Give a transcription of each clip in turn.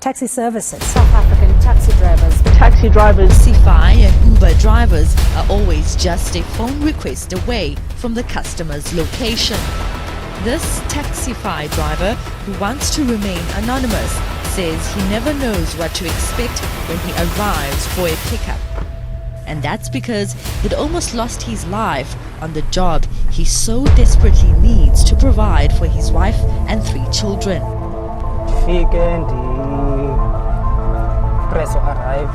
taxi services. South African taxi drivers. Taxi drivers, Taxify and Uber drivers are always just a phone request away from the customer's location. This Taxify driver, who wants to remain anonymous, says he never knows what to expect when he arrives for a pickup. And that's because he'd almost lost his life on the job he so desperately needs to provide for his wife and 3 children. Preso arrived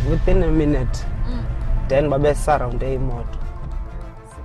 within a minute. Then babe surround the motor.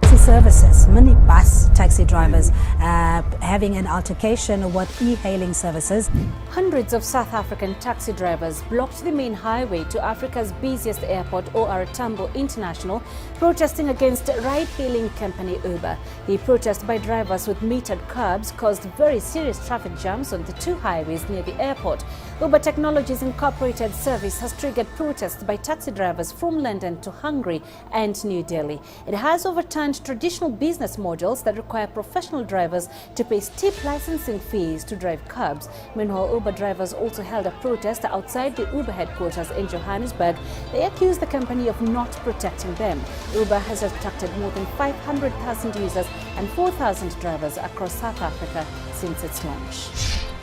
Taxi services, minibus taxi drivers having an altercation with e-hailing services. Hundreds of South African taxi drivers blocked the main highway to Africa's busiest airport, OR Tambo International, protesting against ride-hailing company Uber. The protest by drivers with metered curbs caused very serious traffic jams on the 2 highways near the airport. Uber Technologies Incorporated service has triggered protests by taxi drivers from London to Hungary and New Delhi. It has overturned traditional business models that require professional drivers to pay steep licensing fees to drive cabs. Meanwhile, Uber drivers also held a protest outside the Uber headquarters in Johannesburg. They accused the company of not protecting them. Uber has attracted more than 500,000 users and 4,000 drivers across South Africa since its launch.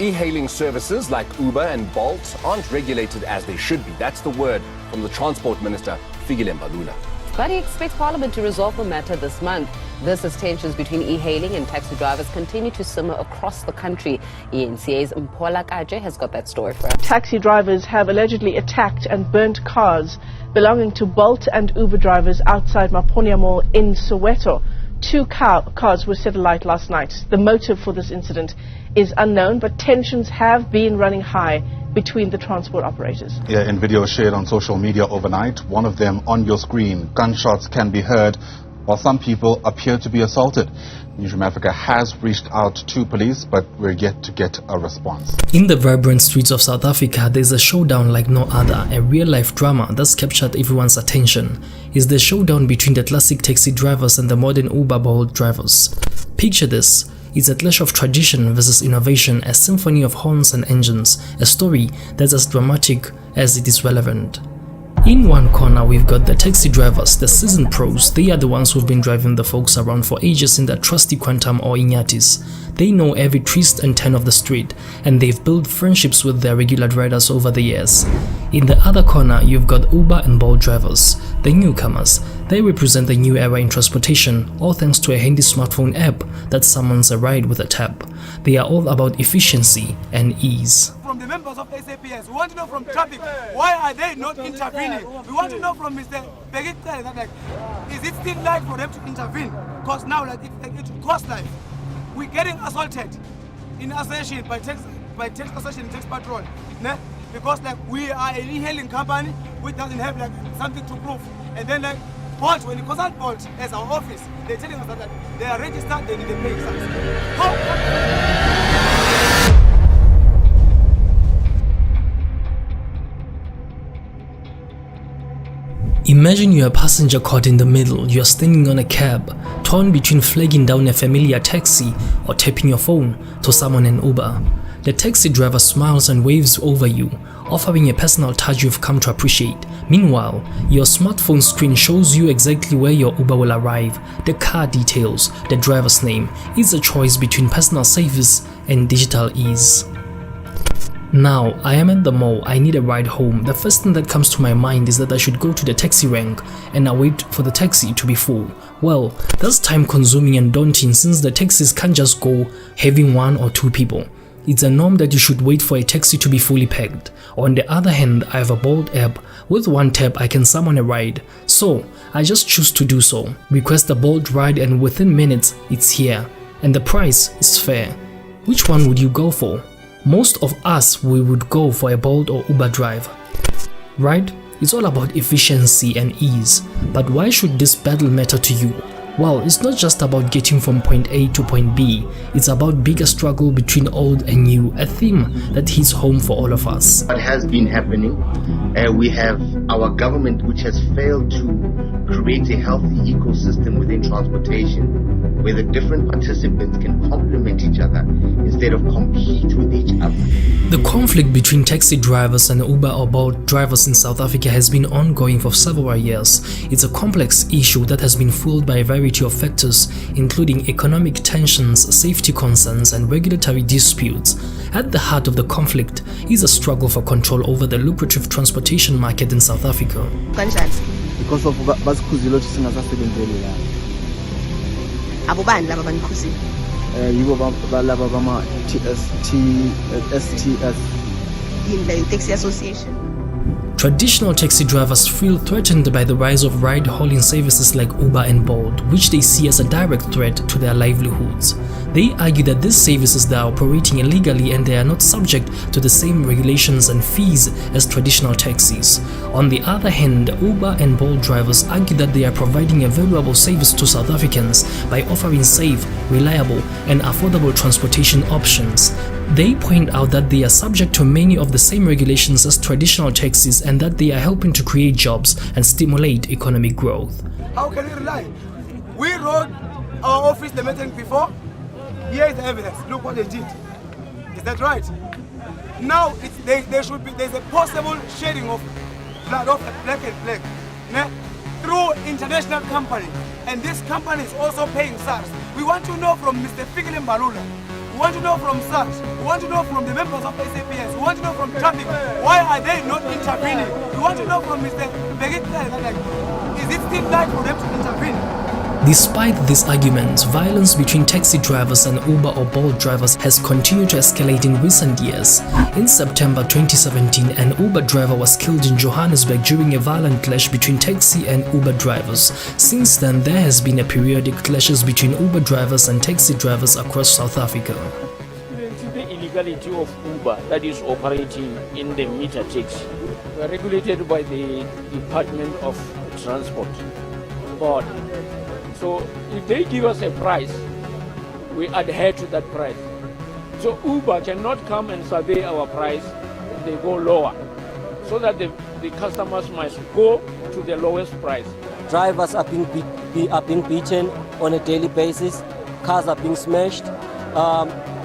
E-hailing services like Uber and Bolt aren't regulated as they should be. That's the word from the Transport Minister, Fikile Mbalula. But he expects Parliament to resolve the matter this month. This as tensions between e-hailing and taxi drivers continue to simmer across the country. ENCA's Mpola Kaje has got that story for us. taxi drivers have allegedly attacked and burnt cars belonging to Bolt and Uber drivers outside Maponya Mall in Soweto. 2 cars were set alight last night. The motive for this incident is unknown, but tensions have been running high between the transport operators. Yeah, in video shared on social media overnight, one of them on your screen, gunshots can be heard while some people appear to be assaulted. Newsroom Africa has reached out to police, but we're yet to get a response. In the vibrant streets of South Africa, there's a showdown like no other, a real-life drama that's captured everyone's attention. It's the showdown between the classic taxi drivers and the modern Uber Bolt drivers. Picture this. It's a clash of tradition versus innovation, a symphony of horns and engines, a story that's as dramatic as it is relevant. In one corner, we've got the taxi drivers, the seasoned pros. They are the ones who've been driving the folks around for ages in their trusty Quantum or Inyatis. They know every twist and turn of the street, and they've built friendships with their regular riders over the years. In the other corner, you've got Uber and Bolt drivers, the newcomers. They represent the new era in transportation, all thanks to a handy smartphone app that summons a ride with a tap. They are all about efficiency and ease. From the members of SAPS, we want to know from traffic, why are they not intervening? We want to know from Mr. Begit, like, is it still right for them to intervene? Because now, like, it will cost life. We're getting assaulted in association by tax association, tax patrol, né? Because like we are a e-hailing company which doesn't have like something to prove, and then like Bolt, when you consult Bolt as our office, they're telling us that they are registered, they need to pay tax. Imagine you're a passenger caught in the middle. You're standing on a cab, torn between flagging down a familiar taxi or tapping your phone to summon an Uber. The taxi driver smiles and waves over you, offering a personal touch you've come to appreciate. Meanwhile, your smartphone screen shows you exactly where your Uber will arrive, the car details, the driver's name. It's a choice between personal service and digital ease. Now, I am at the mall, I need a ride home. The first thing that comes to my mind is that I should go to the taxi rank and I wait for the taxi to be full. Well, that's time consuming and daunting since the taxis can't just go having 1 or 2 people. It's a norm that you should wait for a taxi to be fully packed. On the other hand, I have a Bolt app. With 1 tap, I can summon a ride. So, I just choose to do so. Request a Bolt ride and within minutes, it's here. And the price is fair. Which one would you go for? Most of us, we would go for a Bolt or Uber drive, right? It's all about efficiency and ease. But why should this battle matter to you? Well, it's not just about getting from point A to point B. It's about bigger struggle between old and new, a theme that hits home for all of us. What has been happening, we have our government which has failed to create a healthy ecosystem within transportation where the different participants can complement each other instead of compete with each other. The conflict between taxi drivers and Uber or Bolt drivers in South Africa has been ongoing for several years. It's a complex issue that has been fueled by a variety of factors, including economic tensions, safety concerns, and regulatory disputes. At the heart of the conflict is a struggle for control over the lucrative transportation market in South Africa. Because of basikhuzile ukuthi singasasebenzeli la. Abobani laba banikhuzile? Yibo balaba bama STS in the taxi association. Traditional taxi drivers feel threatened by the rise of ride-hailing services like Uber and Bolt, which they see as a direct threat to their livelihoods. They argue that these services are operating illegally and they are not subject to the same regulations and fees as traditional taxis. On the other hand, Uber and Bolt drivers argue that they are providing a valuable service to South Africans by offering safe, reliable, and affordable transportation options. They point out that they are subject to many of the same regulations as traditional taxis and that they are helping to create jobs and stimulate economic growth. How can we rely? We rode our office the meeting before. Here is the evidence. Look what they did. Is that right? Now there's a possible sharing of blood of black and black through international company, and this company is also paying SARS. We want to know from Mr. Fikile Mbalula. We want to know from SARS. We want to know from the members of SAPS. We want to know from traffic. Why are they not intervening? We want to know from Mr. Begit. Is it still right for them to intervene? Despite these arguments, violence between taxi drivers and Uber or Bolt drivers has continued to escalate in recent years. In September 2017, an Uber driver was killed in Johannesburg during a violent clash between taxi and Uber drivers. Since then, there has been a periodic clashes between Uber drivers and taxi drivers across South Africa. The illegality of Uber that is operating in the meter taxi were regulated by the Department of Transport Board. So if they give us a price, we adhere to that price. So Uber cannot come and survey our price, they go lower. So that the customers must go to the lowest price. Drivers are being beaten on a daily basis, cars are being smashed,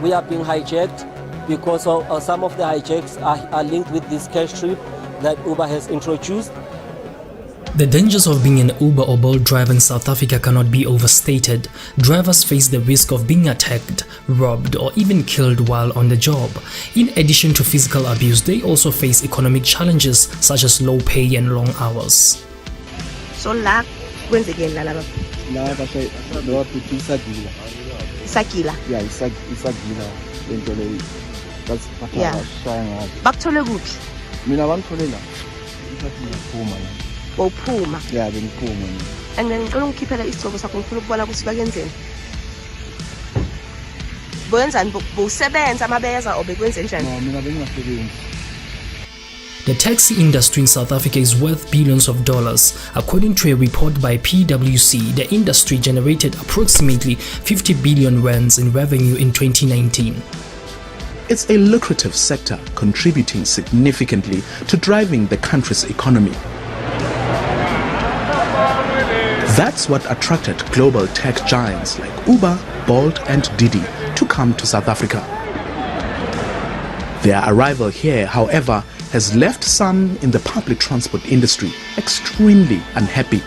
we are being hijacked because of, some of the hijacks are linked with this cash trip that Uber has introduced. The dangers of being an Uber or Bolt driver in South Africa cannot be overstated. Drivers face the risk of being attacked, robbed, or even killed while on the job. In addition to physical abuse, they also face economic challenges such as low pay and long hours. So la kwenzekeni la laba? La bashe bawaphutha isagila. Isagila? Yeah, isagila lento le basiphatha bashaya ngayo. Bakuthole kuphi? Mina bangithole la. Isagila phuma la. Bophuma. Yeah, bengiphuma. And then ngicela ungikhiphela isigcobo sakho ngifuna ukubona ukuthi bakenzeni. Boyenzani bosebenza mabeza obekwenze njani? No, mina bengingasebenzi. The taxi industry in South Africa is worth billions of dollars. According to a report by PwC, the industry generated approximately 50 billion rands in revenue in 2019. It's a lucrative sector, contributing significantly to driving the country's economy. That's what attracted global tech giants like Uber, Bolt, and Didi to come to South Africa. Their arrival here, however, has left some in the public transport industry extremely unhappy.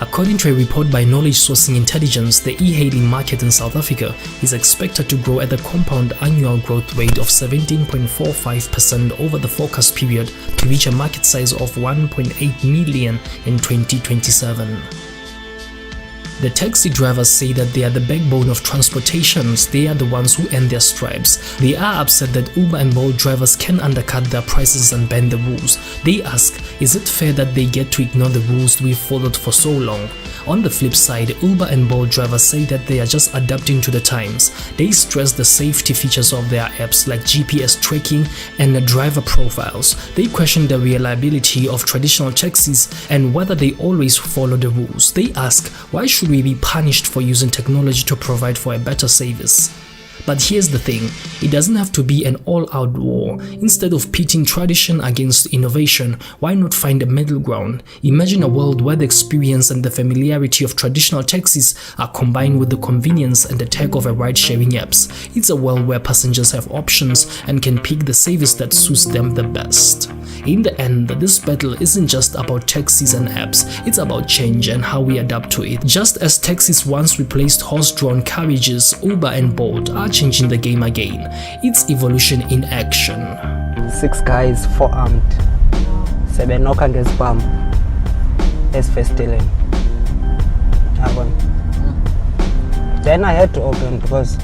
According to a report by Knowledge Sourcing Intelligence, the e-hailing market in South Africa is expected to grow at a compound annual growth rate of 17.45% over the forecast period to reach a market size of 1.8 million in 2027. The taxi drivers say that they are the backbone of transportations. They are the ones who earn their stripes. They are upset that Uber and Bolt drivers can undercut their prices and bend the rules. They ask, is it fair that they get to ignore the rules we've followed for so long? On the flip side, Uber and Bolt drivers say that they are just adapting to the times. They stress the safety features of their apps like GPS tracking and driver profiles. They question the reliability of traditional taxis and whether they always follow the rules. They ask, why should we be punished for using technology to provide for a better service? But here's the thing, it doesn't have to be an all-out war. Instead of pitting tradition against innovation, why not find a middle ground? Imagine a world where the experience and the familiarity of traditional taxis are combined with the convenience and the tech of a ride-sharing apps. It's a world where passengers have options and can pick the service that suits them the best. In the end, this battle isn't just about taxis and apps, it's about change and how we adapt to it. Just as taxis once replaced horse-drawn carriages, Uber and Bolt are changing the game again. It's evolution in action. 6 guys, 4 armed. 7 knocker ngesibhamu esifestileni. Then I had to open because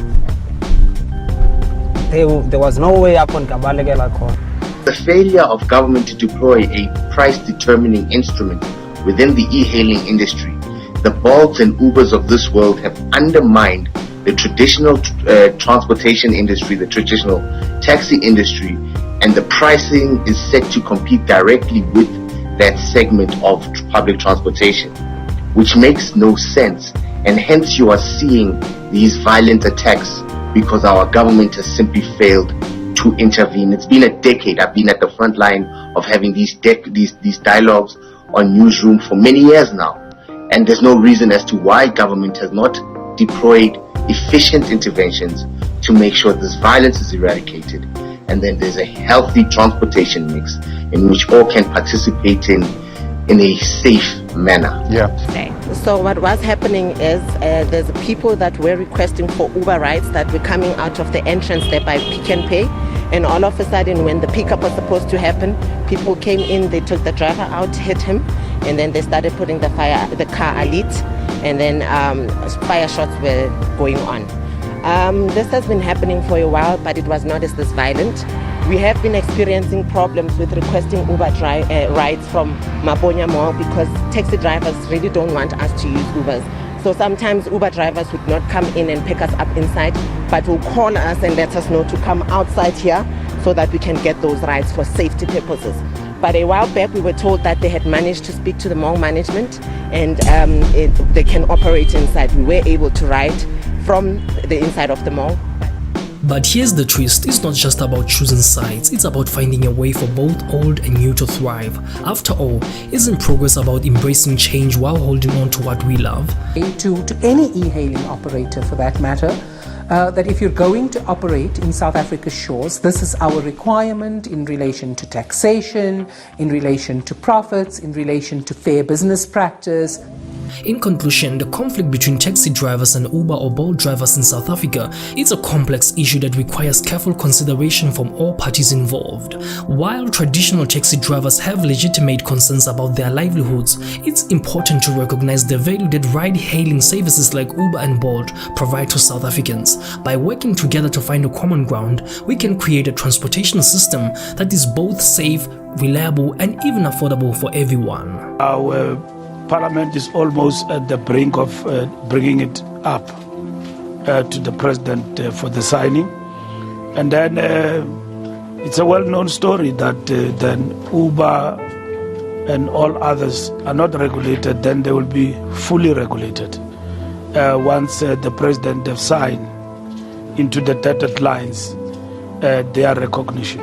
there was no way up on Kabalekela khona. The failure of government to deploy a price-determining instrument within the e-hailing industry, the Bolts and Ubers of this world have undermined the traditional transportation industry, the traditional taxi industry, and the pricing is set to compete directly with that segment of public transportation, which makes no sense. And hence you are seeing these violent attacks because our government has simply failed to intervene. It's been a decade. I've been at the front line of having these dialogues on Newsroom for many years now. And there's no reason as to why government has not deployed efficient interventions to make sure this violence is eradicated. And then there's a healthy transportation mix in which all can participate in a safe manner. So what was happening is there's people that were requesting for Uber rides that were coming out of the entrance there by Pick and Pay, and all of a sudden when the pickup was supposed to happen, people came in, they took the driver out, hit him, and then they started putting the car elite, and then fire shots were going on. This has been happening for a while, but it was not as this violent. We have been experiencing problems with requesting Uber rides from Maponya Mall because taxi drivers really don't want us to use Ubers. So sometimes Uber drivers would not come in and pick us up inside, but will call us and let us know to come outside here so that we can get those rides for safety purposes. But a while back we were told that they had managed to speak to the mall management and they can operate inside. We were able to ride from the inside of the mall. But here's the twist, it's not just about choosing sides, it's about finding a way for both old and new to thrive. After all, isn't progress about embracing change while holding on to what we love? To any e-hailing operator for that matter, that if you're going to operate in South Africa's shores, this is our requirement in relation to taxation, in relation to profits, in relation to fair business practice. In conclusion, the conflict between taxi drivers and Uber or Bolt drivers in South Africa is a complex issue that requires careful consideration from all parties involved. While traditional taxi drivers have legitimate concerns about their livelihoods, it's important to recognize the value that ride-hailing services like Uber and Bolt provide to South Africans. By working together to find a common ground, we can create a transportation system that is both safe, reliable, and even affordable for everyone. Our Parliament is almost at the brink of bringing it up to the President for the signing. And then it's a well-known story that then Uber and all others are not regulated, then they will be fully regulated once the President has signed into the dotted lines their recognition.